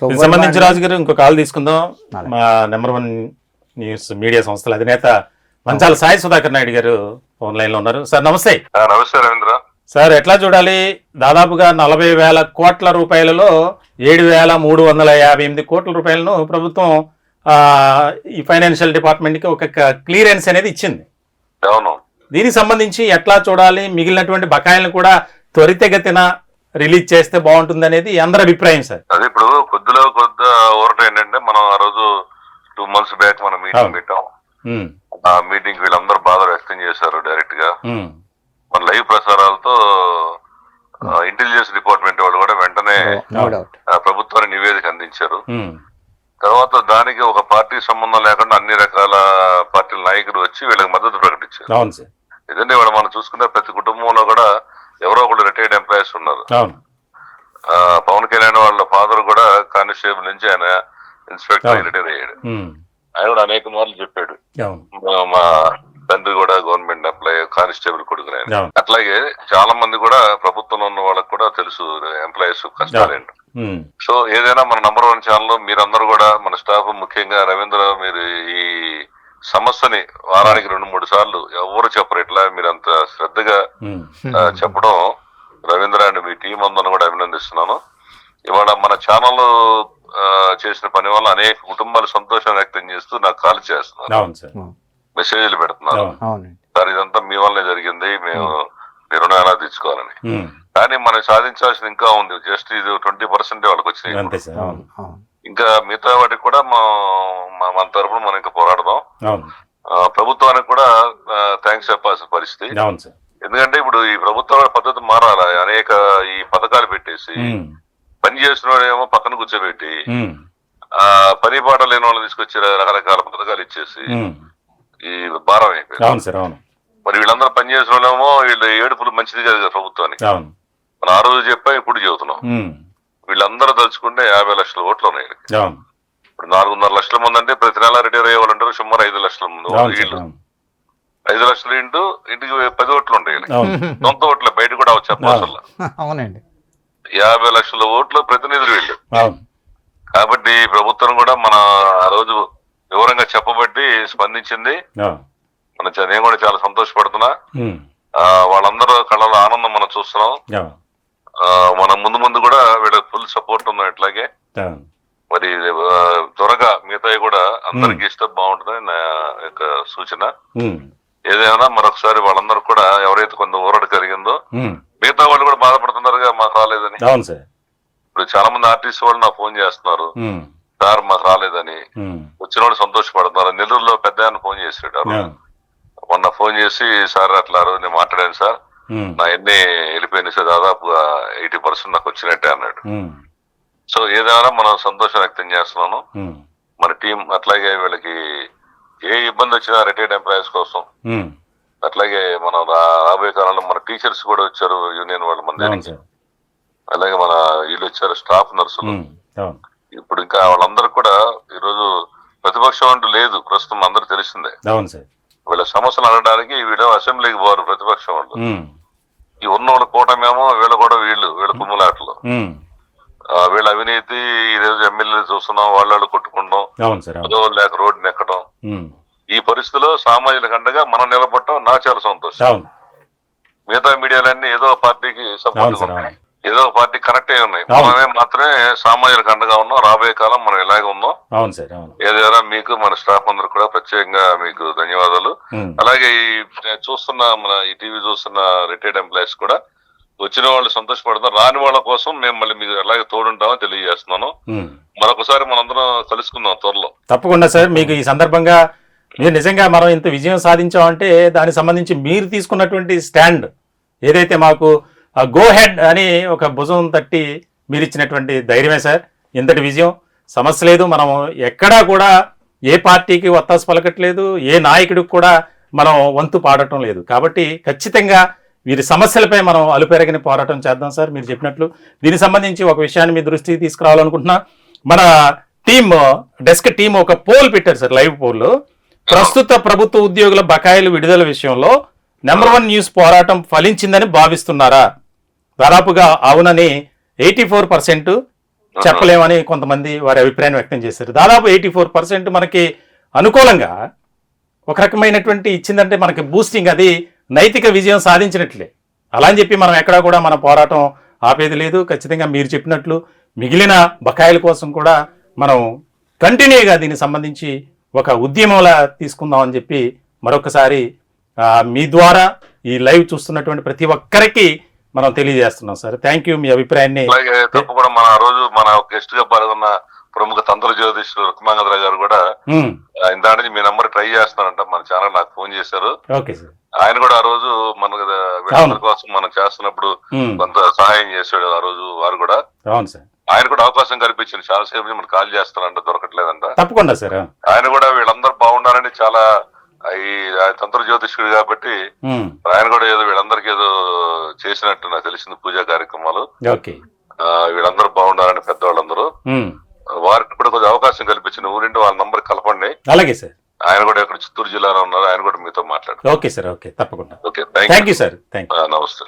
దీనికి సంబంధించి రాజు గారు ఇంకో కాల్ తీసుకుందాం. మా నెంబర్ 1 న్యూస్ మీడియా సంస్థల అధినేత మంచాల సాయి సుధాకర్ నాయుడు గారు ఫోన్ లైన్ లో ఉన్నారు. సార్ నమస్తే. నమస్తే రవీంద్ర. సార్ ఎట్లా చూడాలి, దాదాపుగా 40,000 కోట్ల రూపాయలలో 7,358 కోట్ల రూపాయలను ప్రభుత్వం ఈ ఫైనాన్షియల్ డిపార్ట్మెంట్ కి ఒక క్లియరెన్స్ అనేది ఇచ్చింది. అవును. దీనికి సంబంధించి ఎట్లా చూడాలి, మిగిలినటువంటి బకాయిలను కూడా త్వరితగతిన రిలీజ్ చేస్తే బాగుంటుంది అనేది అందరి అభిప్రాయం సార్. అదే ఇప్పుడు కొద్దిలో కొద్ది ఊరట ఏంటంటే మనం ఆ రోజు 2 months బ్యాక్ మనం మీటింగ్ పెట్టాం. ఆ మీటింగ్ వీళ్ళందరూ బాధ వ్యక్తం చేశారు డైరెక్ట్ గా. మన లైవ్ ప్రసారాలతో ఇంటెలిజెన్స్ డిపార్ట్మెంట్ వాళ్ళు కూడా వెంటనే ప్రభుత్వానికి నివేదిక అందించారు. తర్వాత దానికి ఒక పార్టీ సంబంధం లేకుండా అన్ని రకాల పార్టీల నాయకులు వచ్చి వీళ్ళకి మద్దతు ప్రకటించారు. ఎందుకంటే ఇవాళ మనం చూసుకున్న ప్రతి కుటుంబంలో కూడా ఎవరో ఒకళ్ళు రిటైర్డ్ ఎంప్లాయీస్ ఉన్నారు. పవన్ కళ్యాణ్ వాళ్ళ ఫాదర్ కూడా కానిస్టేబుల్ నుంచి ఆయన ఇన్స్పెక్టర్ రిటైర్ అయ్యాడు. ఆయన కూడా అనేక మార్లు చెప్పాడు మా తండ్రి కూడా గవర్నమెంట్ ఎంప్లాయీ కానిస్టేబుల్ కొడుకు. అట్లాగే చాలా మంది కూడా ప్రభుత్వంలో ఉన్న వాళ్ళకి కూడా తెలుసు ఎంప్లాయీస్ కష్టాలేంటి. సో ఏదైనా మన నంబర్ 1 ఛానల్ మీరందరూ కూడా మన స్టాఫ్ ముఖ్యంగా రవీంద్ర మీరు ఈ సమస్యని వారానికి 2-3 సార్లు ఎవరు చెప్పరు ఇట్లా మీరు అంత శ్రద్ధగా చెప్పడం రవీంద్ర అండ్ మీ టీం అందరిని కూడా అభినందిస్తున్నాను. ఇవాళ మన ఛానల్ చేసిన పని వల్ల అనేక కుటుంబాలు సంతోషం వ్యక్తం చేస్తూ నాకు కాల్ చేస్తున్నారు, మెసేజ్లు పెడుతున్నారు. సార్ ఇదంతా మీ వల్లనే జరిగింది, మేము మీ రుణం ఎలా తెచ్చుకోవాలని. కానీ మనం సాధించాల్సింది ఇంకా ఉంది. జస్ట్ ఇది 20% వాళ్ళకి వచ్చినాయి. ఇంకా మిగతా వాటికి కూడా మన తరఫున మనం ఇంకా పోరాడదాం. ప్రభుత్వానికి కూడా థ్యాంక్స్ చెప్పాల్సిన పరిస్థితి. ఎందుకంటే ఇప్పుడు ఈ ప్రభుత్వ పద్ధతి మారాలి. అనేక ఈ పథకాలు పెట్టేసి పని చేసిన వాళ్ళేమో పక్కన కూర్చోబెట్టి పని పాట లేని వాళ్ళని తీసుకొచ్చి రకరకాల పథకాలు ఇచ్చేసి ఈ భారం అయిపోయింది. మరి వీళ్ళందరూ పని చేసిన వాళ్ళేమో వీళ్ళు ఏడుపులు మంచిది కాదు ప్రభుత్వానికి. మనం ఆ రోజు చెప్పా ఇప్పుడు చెబుతున్నాం. వీళ్ళందరూ తలుచుకుంటే 50 లక్షల ఓట్లు ఉన్నాయి. ఇప్పుడు 4.5 లక్షల మంది అంటే ప్రతి నెల రిటైర్ అయ్యే వాళ్ళు అంటారు. సుమారు 5 లక్షల మంది వీళ్ళు 5 లక్షలు ఇంటికి 10 ఓట్లు ఉంటాయి. సొంత ఓట్లే, బయట కూడా చెప్పాల్సిన 50 లక్షల ఓట్ల ప్రతినిధులు వీళ్ళు. కాబట్టి ప్రభుత్వం కూడా మన ఆ రోజు వివరంగా చెప్పబట్టి స్పందించింది. నేను కూడా చాలా సంతోషపడుతున్నా. వాళ్ళందరూ కళ్ళలో ఆనందం మనం చూస్తున్నాం. మనం ముందు కూడా వీళ్ళకి ఫుల్ సపోర్ట్ ఉన్నాం. ఇట్లాగే మరి త్వరగా మిగతాయి కూడా అందరికి ఇష్టం బాగుంటుందని నా యొక్క సూచన. ఏదైనా మరొకసారి వాళ్ళందరూ కూడా ఎవరైతే కొంత ఊరట కలిగిందో మిగతా వాళ్ళు కూడా బాధపడుతున్నారుగా మాకు రాలేదని. ఇప్పుడు చాలా మంది ఆర్టిస్ట్ వాళ్ళు నాకు ఫోన్ చేస్తున్నారు, సార్ మాకు రాలేదని. వచ్చిన వాళ్ళు సంతోషపడుతున్నారు. నెల్లూరులో పెద్ద ఆయన ఫోన్ చేసాడు మొన్న. ఫోన్ చేసి సార్ అట్లా నేను మాట్లాడాను సార్, నా ఎన్ని వెళ్ళిపోయినాయి సార్, దాదాపుగా 80% నాకు వచ్చినట్టే అన్నాడు. సో ఏదైనా మనం సంతోషం వ్యక్తం చేస్తున్నాను. మన టీం అట్లాగే వీళ్ళకి ఏ ఇబ్బంది వచ్చినా రిటైర్డ్ ఎంప్లాయీస్ కోసం, అట్లాగే మన రాబోయే కాలంలో మన టీచర్స్ కూడా వచ్చారు యూనియన్ వాళ్ళు మన దగ్గరికి. అలాగే మన వీళ్ళు వచ్చారు స్టాఫ్ నర్సులు. ఇప్పుడు ఇంకా వాళ్ళందరూ కూడా ఈరోజు ప్రతిపక్షం అంటూ లేదు ప్రస్తుతం, అందరూ తెలిసిందే. వీళ్ళ సమస్యలు అనడానికి వీళ్ళు అసెంబ్లీకి పోరు ప్రతిపక్షం వాళ్ళు. ఈ ఉన్న వాళ్ళ కూటమేమో వీళ్ళు కూడా వీళ్ళ కుమ్ములాటలు, వీళ్ళ అవినీతి. ఈ రోజు ఎమ్మెల్యే చూస్తున్నాం, వాళ్ళు కొట్టుకుంటాం, లేక రోడ్డు ఎక్కడం. ఈ పరిస్థితిలో సామాజిక అండగా మనం నిలబడటం నాకు చాలా సంతోషం. మిగతా మీడియాలన్నీ ఏదో పార్టీకి సపోర్ట్ ఉన్నాయి, ఏదో పార్టీ కనెక్ట్ అయి ఉన్నాయి. మనమే మాత్రమే సామాజిక అండగా ఉన్నాం. రాబోయే కాలం మనం ఇలాగే ఉన్నాం. ఏదైనా మీకు మన స్టాఫ్ అందరూ కూడా ప్రత్యేకంగా మీకు ధన్యవాదాలు. అలాగే ఈ చూస్తున్న మన ఈ టీవీ చూస్తున్న రిటైర్డ్ ఎంప్లాయీస్ కూడా వచ్చిన వాళ్ళు సంతోషపడతారు. రాని వాళ్ళ కోసం మేము మళ్ళీ మీకు అలాగే తోడుంటామని తెలియజేస్తున్నాను. మరొకసారి మనందరం కలుసుకుందాం త్వరలో. తప్పకుండా సార్. మీకు ఈ సందర్భంగా మీరు నిజంగా మనం ఇంత విజయం సాధించామంటే దానికి సంబంధించి మీరు తీసుకున్నటువంటి స్టాండ్ ఏదైతే మాకు గో హెడ్ అని ఒక భుజం తట్టి మీరు ఇచ్చినటువంటి ధైర్యమే సార్ ఇంతటి విజయం. సమస్య లేదు, మనం ఎక్కడా కూడా ఏ పార్టీకి ఒత్తాసు పలకట్లేదు, ఏ నాయకుడికి కూడా మనం వంతు పాడటం లేదు. కాబట్టి ఖచ్చితంగా వీరి సమస్యలపై మనం అలుపెరగని పోరాటం చేద్దాం సార్. మీరు చెప్పినట్లు దీనికి సంబంధించి ఒక విషయాన్ని మీ దృష్టికి తీసుకురావాలనుకుంటున్నా. మన డెస్క్ టీం ఒక పోల్ పెట్టారు సార్, లైవ్ పోల్. ప్రస్తుత ప్రభుత్వ ఉద్యోగుల బకాయిలు విడుదల విషయంలో నెంబర్ 1 న్యూస్ పోరాటం ఫలించిందని భావిస్తున్నారా? దాదాపుగా అవునని 84%, చెప్పలేమని కొంతమంది వారి అభిప్రాయం వ్యక్తం చేశారు. దాదాపు 84% మనకి అనుకూలంగా ఒక రకమైనటువంటి ఇచ్చిందంటే మనకి బూస్టింగ్, అది నైతిక విజయం సాధించినట్లే. అలా అని చెప్పి మనం ఎక్కడా కూడా మన పోరాటం ఆపేది లేదు. ఖచ్చితంగా మీరు చెప్పినట్లు మిగిలిన బకాయిల కోసం కూడా మనం కంటిన్యూగా దీనికి సంబంధించి ఒక ఉద్యమంలా తీసుకుందామని చెప్పి మరొకసారి మీ ద్వారా ఈ లైవ్ చూస్తున్నటువంటి ప్రతి ఒక్కరికి మనం తెలియజేస్తున్నాం సార్. Thank you. మీ అభిప్రాయాన్ని అలాగే తప్పకుండా మన ఆ రోజు మన గెస్ట్ గా పాల్గొన్న ప్రముఖ తంత్ర జ్యోతిష్యులు రుక్మాంగద్ర గారు కూడా ఇంత నుంచి మీ నంబర్ ట్రై చేస్తున్నారంట, మన ఛానల్ నాకు ఫోన్ చేశారు. Okay sir. ఆయన కూడా ఆ రోజు మన వీళ్ళందరి కోసం మనం చేస్తున్నప్పుడు కొంత సహాయం చేశాడు ఆ రోజు. వారు కూడా అవును సార్, ఆయన కూడా అవకాశం కల్పించింది. చాలా సేపు మనం కాల్ చేస్తానంట, దొరకట్లేదంట. తప్పకుండా సార్. ఆయన కూడా వీళ్ళందరూ బాగున్నారని చాలా ఈ తంత్ర జ్యోతిష్కుడు కాబట్టి ఆయన కూడా ఏదో వీళ్ళందరికీ ఏదో చేసినట్టు నాకు తెలిసింది పూజా కార్యక్రమాలు. వీళ్ళందరూ బాగున్నారని పెద్దవాళ్ళందరూ వారికి కూడా కొంచెం అవకాశం కల్పించిన ఊరింటి వాళ్ళ నంబర్ కలపండి. అలాగే సార్. ఆయన కూడా ఇక్కడ చిత్తూరు జిల్లాలో ఉన్నారు, ఆయన కూడా మీతో మాట్లాడారు. Okay sir. ఓకే, తప్పకుండా. Okay, thank you sir. Thank you. నమస్తే.